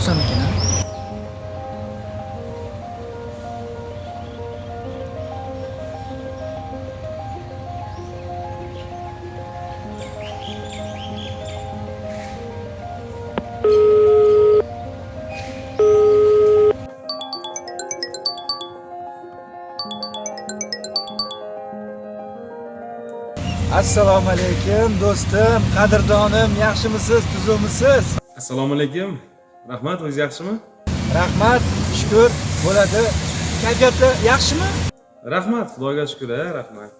tursam ekan. Assalomu alaykum do'stim, qadrdonim, yaxshimisiz, tuzukmisiz? Assalomu alaykum. Rahmat, o'zingiz yaxshimi? Rahmat, shukr, bo'ladi. Kayfiyatlar yaxshimi? Rahmat, Xudoga shukr, rahmat.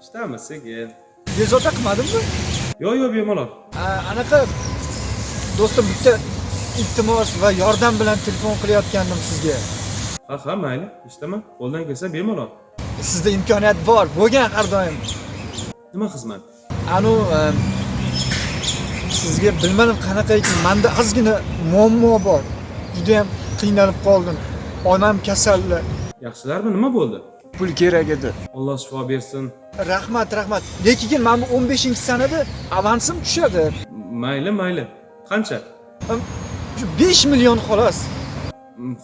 Ishtamiz sekin. Bezovta qilmadimmi? Yo'q, bemalol. Anaqa do'stim, bitta iltimos va yordam bilan telefon qilayotgandim sizga. Ha, mayli, ishtaman. Qo'ldan kelsa bemalol. Sizda imkoniyat bor, bo'lgan har doim. Nima xizmat? Sizga bilmadim qanaqa ekan, menda ozgina muammo bor. Juda ham qiynalib qoldim. Onam kasal. Yaxshilarmi, nima bo'ldi? Pul kerak edi. Alloh shifo bersin. Rahmat. Lekin men 15-sanada avansim tushadi. Mayli. Qancha? Shu 5 million xolos.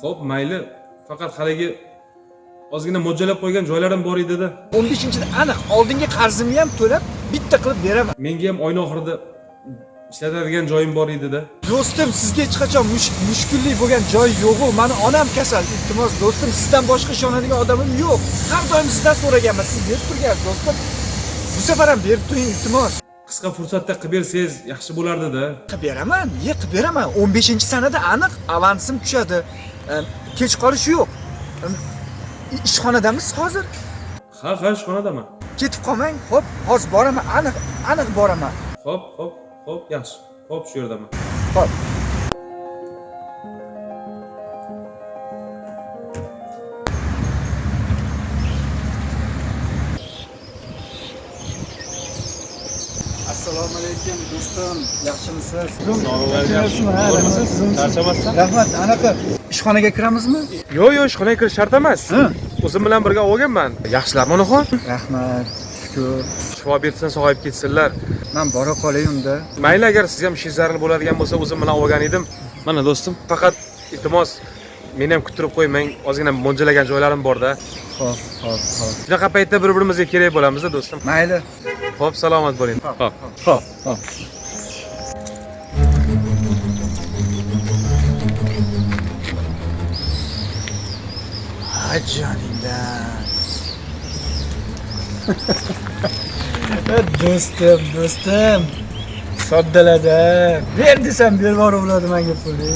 Xo'p, mayli. Faqat haligi ozgina mo'ljallab qo'ygan joylarim bor edi-da. 15-da aniq oldingi qarzimni ham to'lab bitta qilib beraman. Menga ham oyning oxirida ishlatadigan joyim bor edi-da. Do'stim, sizga hech qachon mushkullik bo'lgan joy yo'q-ku. Meni onam kasal. Iltimos do'stim, sizdan boshqa ishonadigan odamim yo'q. Har doim sizdan so'raganman, siz berib turgansiz do'stim. Bu safar ham berib turing, iltimos. Qisqa fursatda qilib bersangiz yaxshi bo'lardi-da. Qilib beraman. 15-sanada aniq avansim tushadi. Kech qolish yo'q. Ishxonadamiz hozir? Ha, ishxonadaman. Ketib qolmang. Xo'p, hozir boraman. Aniq boraman. Xo'p, yaxshi. Xo'p, shu yerdaman. Xo'p. Assalomu alaykum do'stim, yaxshimisiz? Charchamasdan? Rahmat, anaqa ishxonaga kiramizmi? Yo'q, ishxonaga kirish shart emas. O'zim bilan birga olganman. Yaxshilarmi onaxon? Rahmat, shukr. Shifo bersin, sog'ayib ketsinlar. Men bora qolay-unda. Mayli, agar siz ham ishingiz zarur bo'ladigan bo'lsa, o'zim bilan olgan edim. Mana do'stim, faqat iltimos meni ham kuttirib qo'ymang. Ozgina mo'ljallagan joylarim bor-da. Xo'p. Shunaqa paytda bir-birimizga kerak bo'lamiz-da, do'stim. Mayli. Xo'p, salomat bo'ling. Xo'p. Ajoningdan. Do'stim. Soddalada. Ber desam berib yuboradi menga pulni.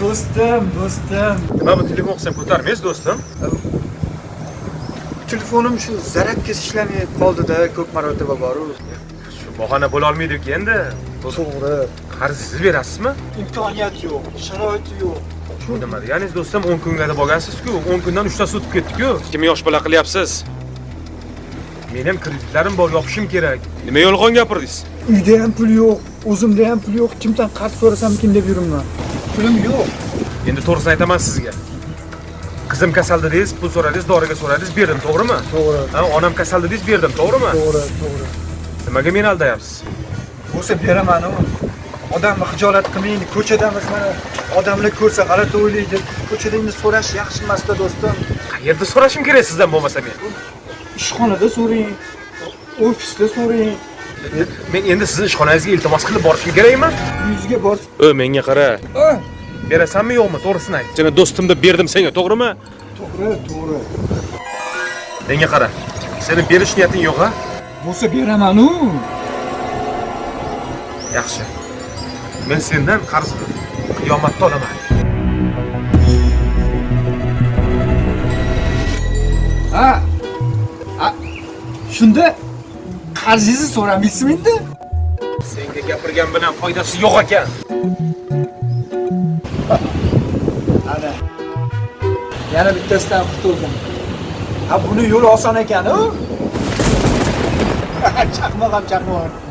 Do'stim. Nima bu telefon qilsam ko'tarmaysiz, do'stim? Telefonim shu zaryadkasi ishlamay qoldi-da, ko'p marotaba bor-ku. Shu bahona bo'la olmaydi-ku endi. To'g'ri. Qarzingizni berasizmi? Imkoniyat yo'q, sharoit yo'q. Shu nima deganingiz, do'stim? 10 kunlarda bo'lgansiz-ku. 10 kundan 3 tasi o'tib ketdi-ku. Kim yosh bola qilyapsiz? Men ham kreditlarim bor, yopishim kerak. Nima yolg'on gapirdingiz? Uyda ham pul yo'q, o'zimda ham pul yo'q. Kimdan qarz so'rasamkin deb yuribman. Pulim yo'q. Endi to'g'risini aytaman sizga. Qizim kasal dedingiz, pul so'radingiz, doriga so'radingiz, berdim, to'g'rimi? To'g'ri. Ha, onam kasal dedingiz, berdim, to'g'rimi? To'g'ri. Nimaga meni aldayapsiz? Bo'lsa beraman-ku. Odamni xijolat qilmaydi. Ko'chadamiz, mana odamlar ko'rsa g'alati o'ylaydi. Ko'chada endi so'rash yaxshi emas-da, do'stim. Qayerda so'rashim kerak sizdan bo'lmasa men? Ishxonada so'rang. Ofisda so'rang. Men endi sizni ishxonangizga iltimos qilib borishim kerakmi? Uyingizga bor. Menga qara. Berasanmi yo'qmi? To'g'risini ayt. Seni do'stim deb berdim senga, to'g'rimi? To'g'ri. Menga qara. Seni berish niyating yo'q-a? Bo'lsa beraman-ku. Yaxshi. Men sendan qarzni qiyomatda olaman. Ha. Shunda qarzingizni so'ramaysizmi endi? Senga gapirgan bilan foydasi yo'q ekan. Ana. Yana bittasidan qutuldim. Buni yo'li oson ekan-ku. chaqmoq ham chaqmoq.